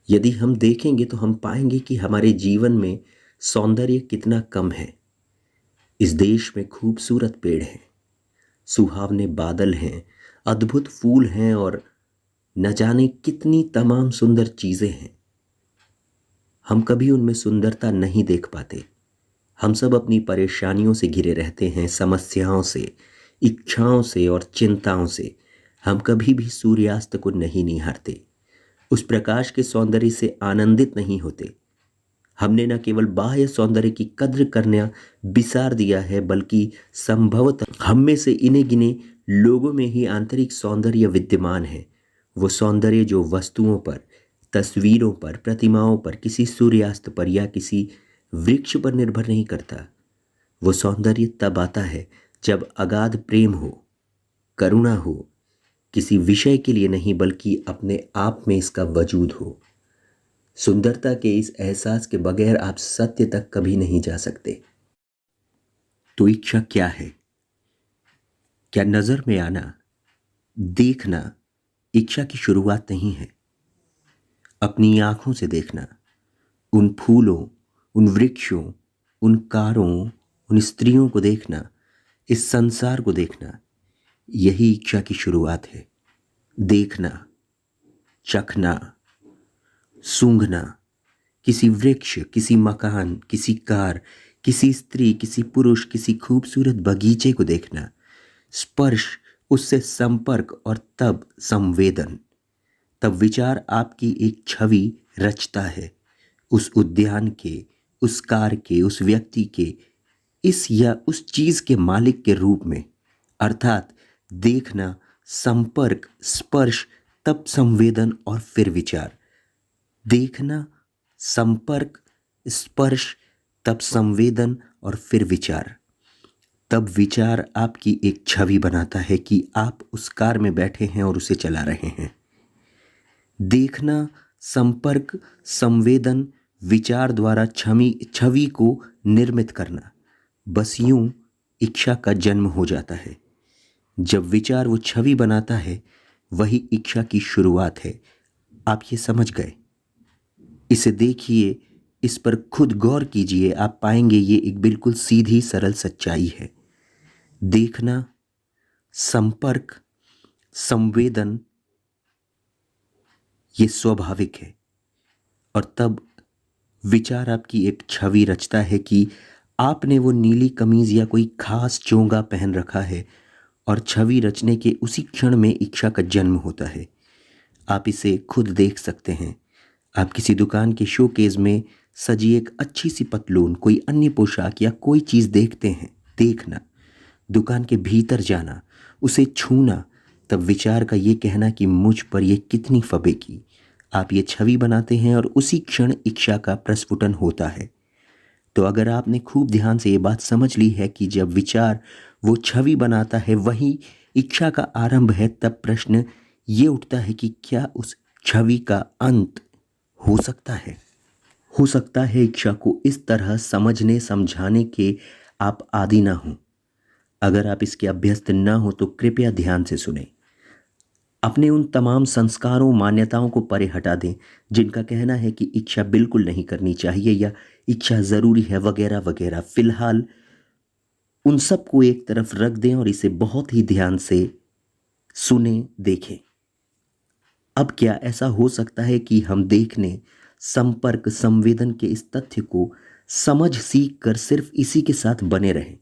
यदि हम देखेंगे तो हम पाएंगे कि हमारे जीवन में सौंदर्य कितना कम है। इस देश में खूबसूरत पेड़ हैं, सुहावने बादल हैं, अद्भुत फूल हैं और न जाने कितनी तमाम सुंदर चीजें हैं। हम कभी उनमें सुंदरता नहीं देख पाते। हम सब अपनी परेशानियों से घिरे रहते हैं, समस्याओं से, इच्छाओं से और चिंताओं से। हम कभी भी सूर्यास्त को नहीं निहारते, उस प्रकाश के सौंदर्य से आनंदित नहीं होते। हमने न केवल बाह्य सौंदर्य की कद्र करना बिसार दिया है, बल्कि संभवतः हम में से इन्हें गिने लोगों में ही आंतरिक सौंदर्य विद्यमान है। वो सौंदर्य जो वस्तुओं पर, तस्वीरों पर, प्रतिमाओं पर, किसी सूर्यास्त पर या किसी वृक्ष पर निर्भर नहीं करता। वो सौंदर्य तब आता है जब अगाध प्रेम हो, करुणा हो, किसी विषय के लिए नहीं बल्कि अपने आप में इसका वजूद हो। सुंदरता के इस एहसास के बगैर आप सत्य तक कभी नहीं जा सकते। तो इच्छा क्या है? क्या नजर में आना, देखना इच्छा की शुरुआत नहीं है? अपनी आंखों से देखना, उन फूलों, उन वृक्षों, उन कारों, उन स्त्रियों को देखना, इस संसार को देखना, यही इच्छा की शुरुआत है। देखना, चखना, सूंघना, किसी वृक्ष, किसी मकान, किसी कार, किसी स्त्री, किसी पुरुष, किसी खूबसूरत बगीचे को देखना, स्पर्श, उससे संपर्क और तब संवेदन। तब विचार आपकी एक छवि रचता है, उस उद्यान के, उस कार के, उस व्यक्ति के, इस या उस चीज के मालिक के रूप में। अर्थात देखना, संपर्क, स्पर्श, तब संवेदन और फिर विचार। देखना, संपर्क, स्पर्श, तब संवेदन और फिर विचार। तब विचार आपकी एक छवि बनाता है कि आप उस कार में बैठे हैं और उसे चला रहे हैं। देखना, संपर्क, संवेदन, विचार द्वारा छवि को निर्मित करना, बस यूं इच्छा का जन्म हो जाता है। जब विचार वो छवि बनाता है, वही इच्छा की शुरुआत है। आप ये समझ गए? इसे देखिए, इस पर खुद गौर कीजिए, आप पाएंगे ये एक बिल्कुल सीधी सरल सच्चाई है। देखना, संपर्क, संवेदन, ये स्वाभाविक है। और तब विचार आपकी एक छवि रचता है कि आपने वो नीली कमीज या कोई खास चोंगा पहन रखा है, और छवि रचने के उसी क्षण में इच्छा का जन्म होता है। आप इसे खुद देख सकते हैं। आप किसी दुकान के शोकेस में सजी एक अच्छी सी पतलून, कोई अन्य पोशाक या कोई चीज देखते हैं। देखना, दुकान के भीतर जाना, उसे छूना, तब विचार का ये कहना कि मुझ पर ये कितनी फबेगी। आप ये छवि बनाते हैं और उसी क्षण इच्छा का प्रस्फुटन होता है। तो अगर आपने खूब ध्यान से ये बात समझ ली है कि जब विचार वो छवि बनाता है वही इच्छा का आरंभ है, तब प्रश्न ये उठता है कि क्या उस छवि का अंत हो सकता है? हो सकता है इच्छा को इस तरह समझने समझाने के आप आदी ना हो। अगर आप इसके अभ्यस्त ना हो तो कृपया ध्यान से सुने। अपने उन तमाम संस्कारों, मान्यताओं को परे हटा दें जिनका कहना है कि इच्छा बिल्कुल नहीं करनी चाहिए या इच्छा जरूरी है वगैरह वगैरह। फिलहाल उन सब को एक तरफ रख दें और इसे बहुत ही ध्यान से सुने, देखें। अब क्या ऐसा हो सकता है कि हम देखने, संपर्क, संवेदन के इस तथ्य को समझ सीख कर सिर्फ इसी के साथ बने रहें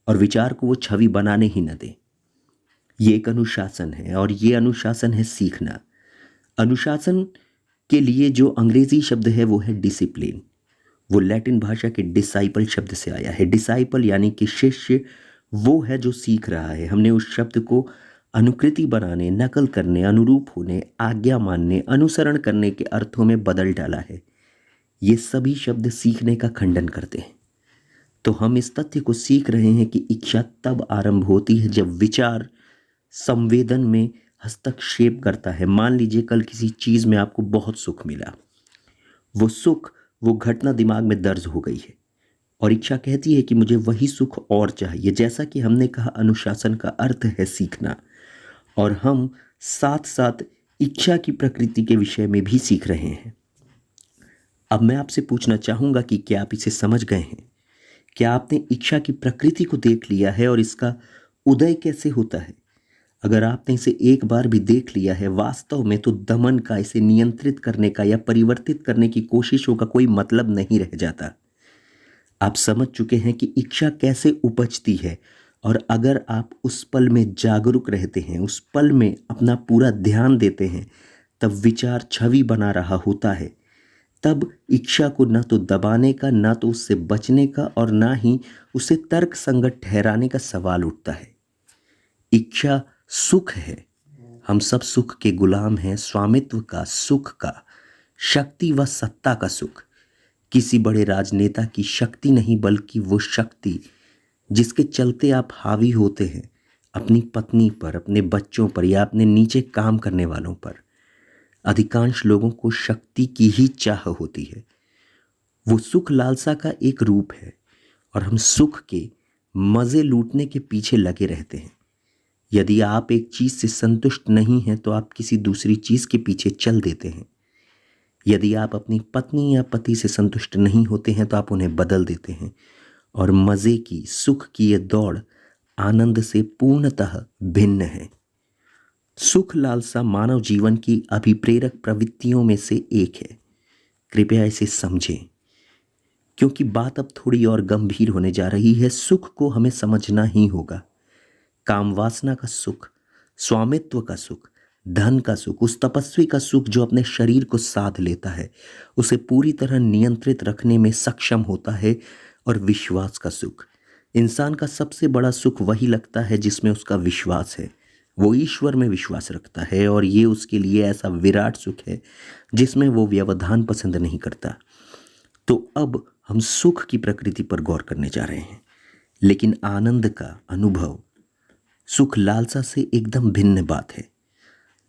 और विचार को वो छवि बनाने ही न दें? ये एक अनुशासन है और ये अनुशासन है सीखना। अनुशासन के लिए जो अंग्रेजी शब्द है वो है डिसिप्लिन। वो लैटिन भाषा के डिसाइपल शब्द से आया है। डिसाइपल यानी कि शिष्य, वो है जो सीख रहा है। हमने उस शब्द को अनुकृति बनाने, नकल करने, अनुरूप होने, आज्ञा मानने, अनुसरण करने के अर्थों में बदल डाला है। ये सभी शब्द सीखने का खंडन करते हैं। तो हम इस तथ्य को सीख रहे हैं कि इच्छा तब आरंभ होती है जब विचार संवेदन में हस्तक्षेप करता है। मान लीजिए कल किसी चीज में आपको बहुत सुख मिला, वो सुख, वो घटना दिमाग में दर्ज हो गई है और इच्छा कहती है कि मुझे वही सुख और चाहिए। जैसा कि हमने कहा, अनुशासन का अर्थ है सीखना, और हम साथ साथ इच्छा की प्रकृति के विषय में भी सीख रहे हैं। अब मैं आपसे पूछना चाहूंगा कि क्या आप इसे समझ गए हैं? क्या आपने इच्छा की प्रकृति को देख लिया है और इसका उदय कैसे होता है? अगर आपने इसे एक बार भी देख लिया है वास्तव में, तो दमन का, इसे नियंत्रित करने का या परिवर्तित करने की कोशिशों का कोई मतलब नहीं रह जाता। आप समझ चुके हैं कि इच्छा कैसे उपजती है, और अगर आप उस पल में जागरूक रहते हैं, उस पल में अपना पूरा ध्यान देते हैं, तब विचार छवि बना रहा होता है। तब इच्छा को ना तो दबाने का, ना तो उससे बचने का, और ना ही उसे तर्क संगत ठहराने का सवाल उठता है। इच्छा सुख है। हम सब सुख के गुलाम हैं, स्वामित्व का, सुख का, शक्ति व सत्ता का सुख। किसी बड़े राजनेता की शक्ति नहीं, बल्कि वो शक्ति जिसके चलते आप हावी होते हैं अपनी पत्नी पर, अपने बच्चों पर, या अपने नीचे काम करने वालों पर। अधिकांश लोगों को शक्ति की ही चाह होती है। वो सुख लालसा का एक रूप है, और हम सुख के मजे लूटने के पीछे लगे रहते हैं। यदि आप एक चीज से संतुष्ट नहीं हैं तो आप किसी दूसरी चीज के पीछे चल देते हैं। यदि आप अपनी पत्नी या पति से संतुष्ट नहीं होते हैं तो आप उन्हें बदल देते हैं। और मजे की, सुख की ये दौड़ आनंद से पूर्णतः भिन्न है। सुख लालसा मानव जीवन की अभिप्रेरक प्रवृत्तियों में से एक है। कृपया इसे समझें, क्योंकि बात अब थोड़ी और गंभीर होने जा रही है। सुख को हमें समझना ही होगा। काम वासना का सुख, स्वामित्व का सुख, धन का सुख, उस तपस्वी का सुख जो अपने शरीर को साध लेता है, उसे पूरी तरह नियंत्रित रखने में सक्षम होता है, और विश्वास का सुख। इंसान का सबसे बड़ा सुख वही लगता है जिसमें उसका विश्वास है। वो ईश्वर में विश्वास रखता है, और ये उसके लिए ऐसा विराट सुख है जिसमें वो व्यवधान पसंद नहीं करता। तो अब हम सुख की प्रकृति पर गौर करने जा रहे हैं। लेकिन आनंद का अनुभव सुख लालसा से एकदम भिन्न बात है।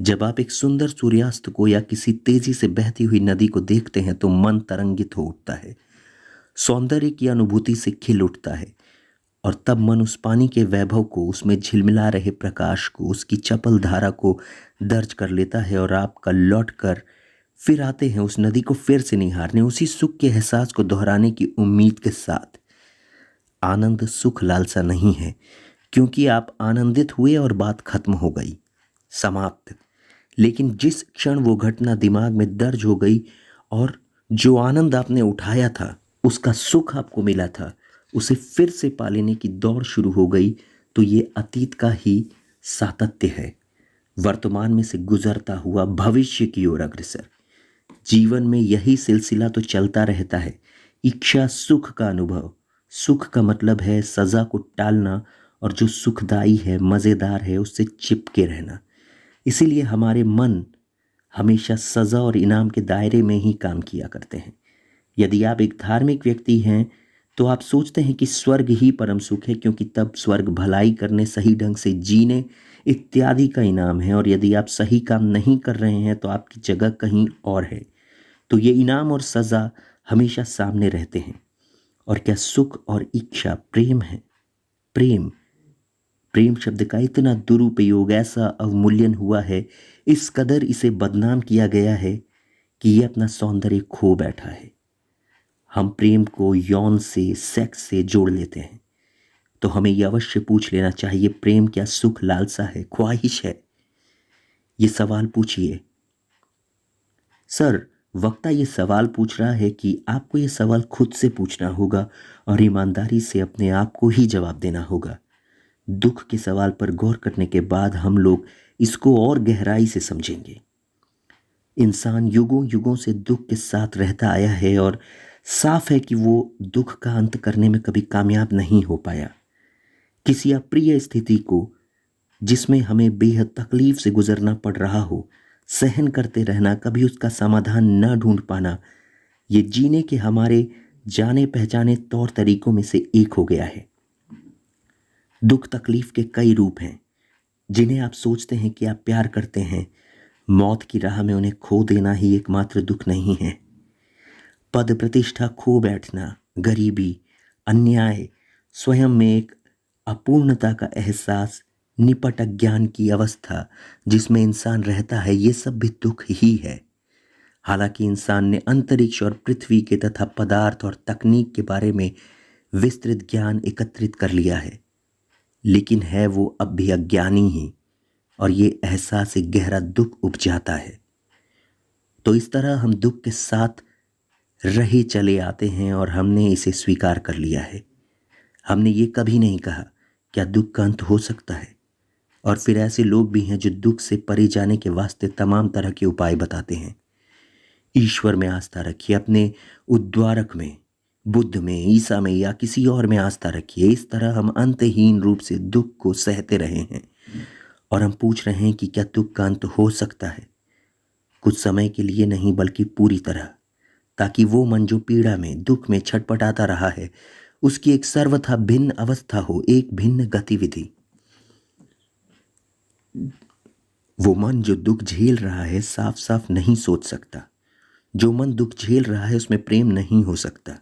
जब आप एक सुंदर सूर्यास्त को या किसी तेजी से बहती हुई नदी को देखते हैं तो मन तरंगित हो उठता है, सौंदर्य की अनुभूति से खिल उठता है। और तब मन उस पानी के वैभव को, उसमें झिलमिला रहे प्रकाश को, उसकी चपल धारा को दर्ज कर लेता है, और आपका लौट कर फिर आते हैं उस नदी को फिर से निहारने, उसी सुख के एहसास को दोहराने की उम्मीद के साथ। आनंद सुख लालसा नहीं है, क्योंकि आप आनंदित हुए और बात खत्म हो गई, समाप्त। लेकिन जिस क्षण वो घटना दिमाग में दर्ज हो गई और जो आनंद आपने उठाया था, उसका सुख आपको मिला था, उसे फिर से पा लेने की दौड़ शुरू हो गई, तो ये अतीत का ही सातत्य है, वर्तमान में से गुजरता हुआ भविष्य की ओर अग्रसर। जीवन में यही सिलसिला तो चलता रहता है। इच्छा सुख का अनुभव। सुख का मतलब है सजा को टालना, और जो सुखदाई है, मज़ेदार है, उससे चिपके रहना। इसीलिए हमारे मन हमेशा सजा और इनाम के दायरे में ही काम किया करते हैं। यदि आप एक धार्मिक व्यक्ति हैं तो आप सोचते हैं कि स्वर्ग ही परम सुख है, क्योंकि तब स्वर्ग भलाई करने, सही ढंग से जीने इत्यादि का इनाम है। और यदि आप सही काम नहीं कर रहे हैं तो आपकी जगह कहीं और है। तो ये इनाम और सज़ा हमेशा सामने रहते हैं। और क्या सुख और इच्छा प्रेम है? प्रेम प्रेम शब्द का इतना दुरुपयोग, ऐसा अवमूल्यन हुआ है, इस कदर इसे बदनाम किया गया है कि ये अपना सौंदर्य खो बैठा है। हम प्रेम को यौन से, सेक्स से जोड़ लेते हैं। तो हमें यह अवश्य पूछ लेना चाहिए, प्रेम क्या सुख लालसा है, ख्वाहिश है? ये सवाल पूछिए। सर, वक्ता ये सवाल पूछ रहा है कि आपको ये सवाल खुद से पूछना होगा और ईमानदारी से अपने आप को ही जवाब देना होगा। दुख के सवाल पर गौर करने के बाद हम लोग इसको और गहराई से समझेंगे। इंसान युगों युगों से दुख के साथ रहता आया है, और साफ है कि वो दुख का अंत करने में कभी कामयाब नहीं हो पाया। किसी अप्रिय स्थिति को, जिसमें हमें बेहद तकलीफ से गुजरना पड़ रहा हो, सहन करते रहना, कभी उसका समाधान न ढूंढ पाना, ये जीने के हमारे जाने पहचाने तौर तरीकों में से एक हो गया है। दुख तकलीफ के कई रूप हैं जिन्हें आप सोचते हैं कि आप प्यार करते हैं। मौत की राह में उन्हें खो देना ही एकमात्र दुख नहीं है। पद प्रतिष्ठा खो बैठना, गरीबी, अन्याय, स्वयं में एक अपूर्णता का एहसास, निपट अज्ञान की अवस्था जिसमें इंसान रहता है, ये सब भी दुख ही है। हालांकि इंसान ने अंतरिक्ष और पृथ्वी के तथा पदार्थ और तकनीक के बारे में विस्तृत ज्ञान एकत्रित कर लिया है, लेकिन है वो अब भी अज्ञानी ही, और ये एहसास से गहरा दुख उपजाता है। तो इस तरह हम दुख के साथ रहे चले आते हैं और हमने इसे स्वीकार कर लिया है। हमने ये कभी नहीं कहा क्या दुख का अंत हो सकता है। और फिर ऐसे लोग भी हैं जो दुख से परे जाने के वास्ते तमाम तरह के उपाय बताते हैं। ईश्वर में आस्था रखिए, अपने उद्धारक में, बुद्ध में, ईसा में या किसी और में आस्था रखिए। इस तरह हम अंतहीन रूप से दुख को सहते रहे हैं और हम पूछ रहे हैं कि क्या दुख का अंत हो सकता है। कुछ समय के लिए नहीं बल्कि पूरी तरह, ताकि वो मन जो पीड़ा में, दुख में छटपटाता रहा है, उसकी एक सर्वथा भिन्न अवस्था हो, एक भिन्न गतिविधि। वो मन जो दुख झेल रहा है साफ साफ नहीं सोच सकता। जो मन दुख झेल रहा है उसमें प्रेम नहीं हो सकता।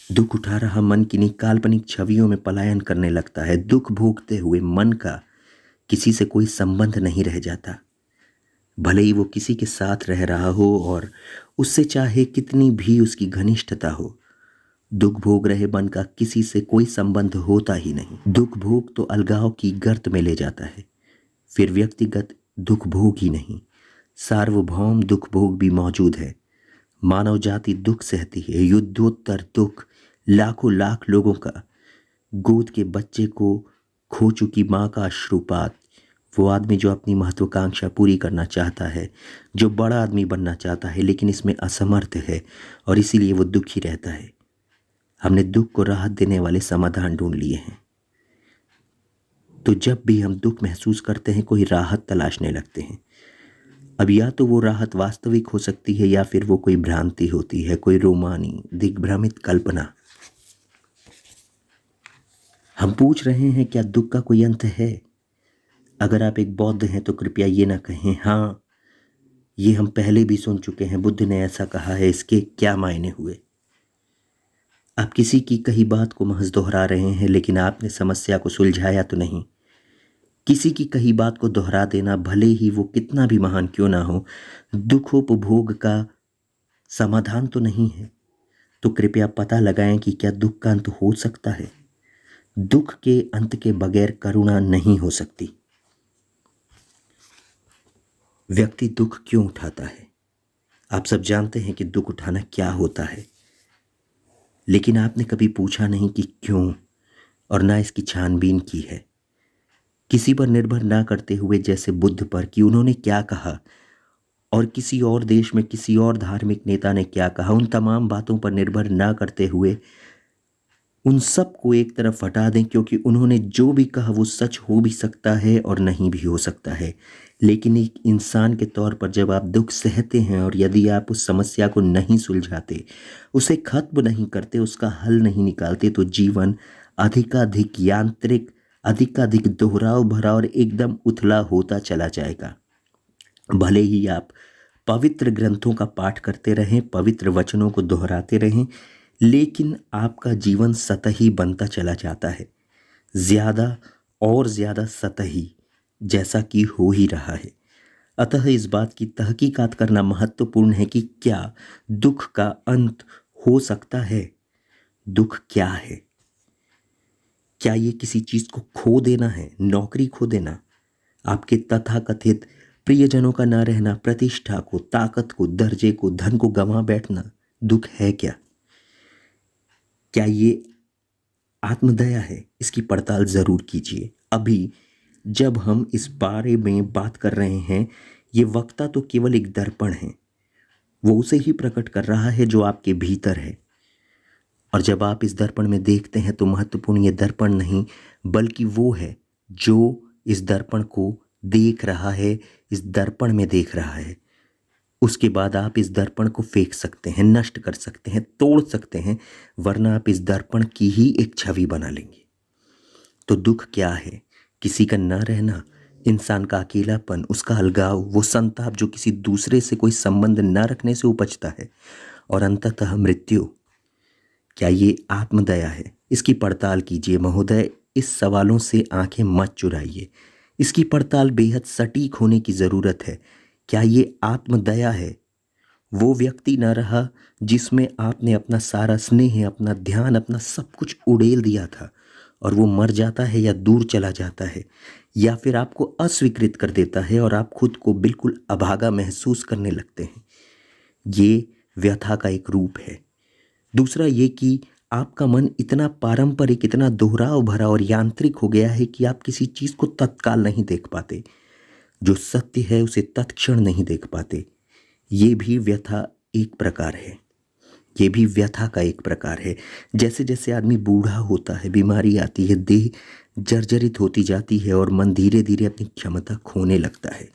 दुख उठा रहा मन किन्हीं काल्पनिक छवियों में पलायन करने लगता है। दुख भोगते हुए मन का किसी से कोई संबंध नहीं रह जाता, भले ही वो किसी के साथ रह रहा हो और उससे चाहे कितनी भी उसकी घनिष्ठता हो। दुख भोग रहे मन का किसी से कोई संबंध होता ही नहीं। दुख भोग तो अलगाव की गर्त में ले जाता है। फिर व्यक्तिगत दुख भोग ही नहीं, सार्वभौम दुख भोग भी मौजूद है। मानव जाति दुख सहती है, युद्धोत्तर दुख। लाखों लाख लोगों का, गोद के बच्चे को खो चुकी माँ का अश्रुपात, वो आदमी जो अपनी महत्वाकांक्षा पूरी करना चाहता है, जो बड़ा आदमी बनना चाहता है लेकिन इसमें असमर्थ है और इसीलिए वो दुखी रहता है। हमने दुख को राहत देने वाले समाधान ढूंढ लिए हैं। तो जब भी हम दुख महसूस करते हैं कोई राहत तलाशने लगते हैं। अब या तो वो राहत वास्तविक हो सकती है या फिर वो कोई भ्रांति होती है, कोई रोमानी दिग्भ्रमित कल्पना। हम पूछ रहे हैं क्या दुख का कोई अंत है। अगर आप एक बौद्ध हैं तो कृपया ये ना कहें हाँ ये हम पहले भी सुन चुके हैं, बुद्ध ने ऐसा कहा है, इसके क्या मायने हुए। आप किसी की कही बात को महज दोहरा रहे हैं, लेकिन आपने समस्या को सुलझाया तो नहीं। किसी की कही बात को दोहरा देना, भले ही वो कितना भी महान क्यों ना हो, दुखोपभोग का समाधान तो नहीं है। तो कृपया पता लगाएं कि क्या दुख का अंत हो सकता है। दुख के अंत के बगैर करुणा नहीं हो सकती। व्यक्ति दुख क्यों उठाता है? आप सब जानते हैं कि दुख उठाना क्या होता है, लेकिन आपने कभी पूछा नहीं कि क्यों, और ना इसकी छानबीन की है। किसी पर निर्भर ना करते हुए, जैसे बुद्ध पर कि उन्होंने क्या कहा और किसी और देश में किसी और धार्मिक नेता ने क्या कहा, उन तमाम बातों पर निर्भर ना करते हुए उन सब को एक तरफ हटा दें, क्योंकि उन्होंने जो भी कहा वो सच हो भी सकता है और नहीं भी हो सकता है। लेकिन एक इंसान के तौर पर जब आप दुख सहते हैं और यदि आप उस समस्या को नहीं सुलझाते, उसे खत्म नहीं करते, उसका हल नहीं निकालते, तो जीवन अधिकाधिक यांत्रिक, अधिकाधिक दोहराव भरा और एकदम उथला होता चला जाएगा। भले ही आप पवित्र ग्रंथों का पाठ करते रहें, पवित्र वचनों को दोहराते रहें, लेकिन आपका जीवन सतही बनता चला जाता है, ज़्यादा और ज़्यादा सतही, जैसा कि हो ही रहा है। अतः इस बात की तहकीकात करना महत्वपूर्ण है कि क्या दुख का अंत हो सकता है। दुख क्या है? क्या ये किसी चीज़ को खो देना है, नौकरी खो देना, आपके तथाकथित प्रियजनों का ना रहना, प्रतिष्ठा को, ताकत को, दर्जे को, धन को गंवा बैठना दुख है क्या? क्या ये आत्मदया है? इसकी पड़ताल ज़रूर कीजिए। अभी जब हम इस बारे में बात कर रहे हैं, ये वक्ता तो केवल एक दर्पण है, वो उसे ही प्रकट कर रहा है जो आपके भीतर है। और जब आप इस दर्पण में देखते हैं तो महत्वपूर्ण ये दर्पण नहीं बल्कि वो है जो इस दर्पण को देख रहा है, इस दर्पण में देख रहा है। उसके बाद आप इस दर्पण को फेंक सकते हैं, नष्ट कर सकते हैं, तोड़ सकते हैं, वरना आप इस दर्पण की ही एक छवि बना लेंगे। तो दुख क्या है? किसी का न रहना, इंसान का अकेलापन, उसका अलगाव, वो संताप जो किसी दूसरे से कोई संबंध न रखने से उपजता है, और अंततः मृत्यु। क्या ये आत्मदया है? इसकी पड़ताल कीजिए महोदय। इस सवालों से आंखें मत चुराइए, इसकी पड़ताल बेहद सटीक होने की ज़रूरत है। क्या ये आत्मदया है वो व्यक्ति न रहा जिसमें आपने अपना सारा स्नेह, अपना ध्यान, अपना सब कुछ उड़ेल दिया था, और वो मर जाता है या दूर चला जाता है या फिर आपको अस्वीकृत कर देता है और आप खुद को बिल्कुल अभागा महसूस करने लगते हैं। ये व्यथा का एक रूप है। दूसरा ये कि आपका मन इतना पारंपरिक, इतना दोहराव भरा और यांत्रिक हो गया है कि आप किसी चीज़ को तत्काल नहीं देख पाते, जो सत्य है उसे तत्क्षण नहीं देख पाते। ये भी व्यथा एक प्रकार है, ये भी व्यथा का एक प्रकार है। जैसे जैसे आदमी बूढ़ा होता है, बीमारी आती है, देह जर्जरित होती जाती है और मन धीरे धीरे अपनी क्षमता खोने लगता है।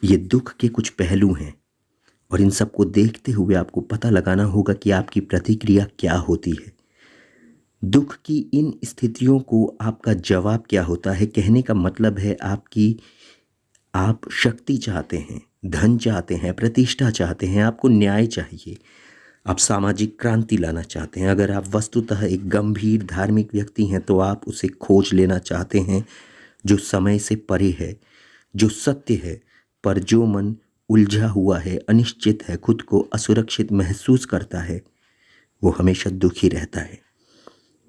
ये दुख के कुछ पहलू हैं और इन सबको देखते हुए आपको पता लगाना होगा कि आपकी प्रतिक्रिया क्या होती है। दुख की इन स्थितियों को आपका जवाब क्या होता है? कहने का मतलब है आप शक्ति चाहते हैं, धन चाहते हैं, प्रतिष्ठा चाहते हैं, आपको न्याय चाहिए, आप सामाजिक क्रांति लाना चाहते हैं। अगर आप वस्तुतः एक गंभीर धार्मिक व्यक्ति हैं तो आप उसे खोज लेना चाहते हैं जो समय से परे है, जो सत्य है। पर जो मन उलझा हुआ है, अनिश्चित है, खुद को असुरक्षित महसूस करता है, वो हमेशा दुखी रहता है।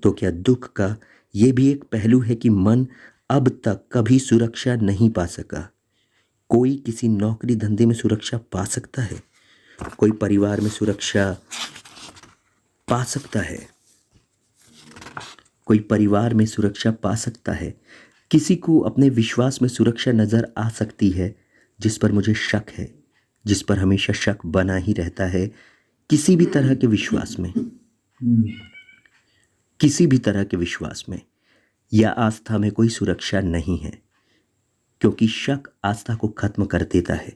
तो क्या दुख का ये भी एक पहलू है कि मन अब तक कभी सुरक्षा नहीं पा सका? कोई किसी नौकरी धंधे में सुरक्षा पा सकता है, कोई परिवार में सुरक्षा पा सकता है, कोई परिवार में सुरक्षा पा सकता है। किसी को अपने विश्वास में सुरक्षा नजर आ सकती है, जिस पर मुझे शक है, जिस पर हमेशा शक बना ही रहता है। किसी भी तरह के विश्वास में, किसी भी तरह के विश्वास में या आस्था में कोई सुरक्षा नहीं है, क्योंकि शक आस्था को खत्म कर देता है।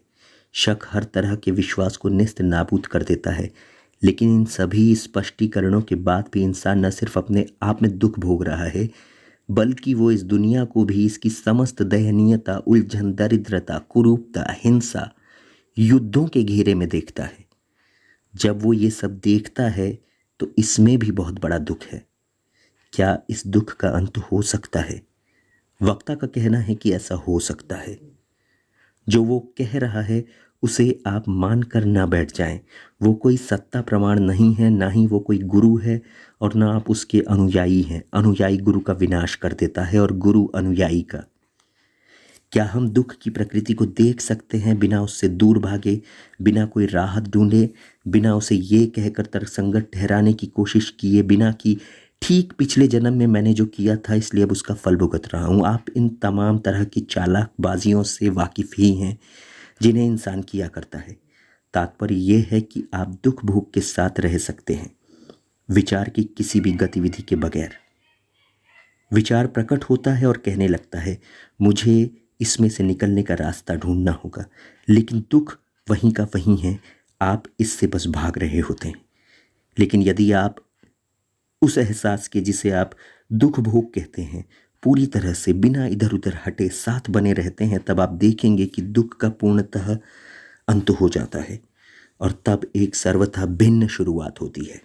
शक हर तरह के विश्वास को नेस्त नाबूद कर देता है। लेकिन इन सभी स्पष्टीकरणों के बाद भी इंसान न सिर्फ अपने आप में दुख भोग रहा है, बल्कि वो इस दुनिया को भी इसकी समस्त दयनीयता, उलझन, दरिद्रता, कुरूपता, हिंसा, युद्धों के घेरे में देखता है। जब वो ये सब देखता है तो इसमें भी बहुत बड़ा दुख है। क्या इस दुख का अंत हो सकता है? वक्ता का कहना है कि ऐसा हो सकता है। जो वो कह रहा है उसे आप मानकर ना बैठ जाएं। वो कोई सत्ता प्रमाण नहीं है, ना ही वो कोई गुरु है और ना आप उसके अनुयायी हैं। अनुयायी गुरु का विनाश कर देता है और गुरु अनुयायी का। क्या हम दुख की प्रकृति को देख सकते हैं बिना उससे दूर भागे, बिना कोई राहत ढूंढे, बिना उसे ये कहकर तर्कसंगत ठहराने की कोशिश किए, बिना कि ठीक पिछले जन्म में मैंने जो किया था इसलिए अब उसका फल भुगत रहा हूँ? आप इन तमाम तरह की चालाकबाजियों से वाकिफ़ ही हैं जिन्हें इंसान किया करता है। तात्पर्य यह है कि आप दुख भोग के साथ रह सकते हैं, विचार की किसी भी गतिविधि के बगैर। विचार प्रकट होता है और कहने लगता है मुझे इसमें से निकलने का रास्ता ढूंढना होगा, लेकिन दुख वहीं का वहीं है, आप इससे बस भाग रहे होते हैं। लेकिन यदि आप उस एहसास के जिसे आप दुख भोग कहते हैं पूरी तरह से बिना इधर उधर हटे साथ बने रहते हैं, तब आप देखेंगे कि दुख का पूर्णतः अंत हो जाता है और तब एक सर्वथा भिन्न शुरुआत होती है।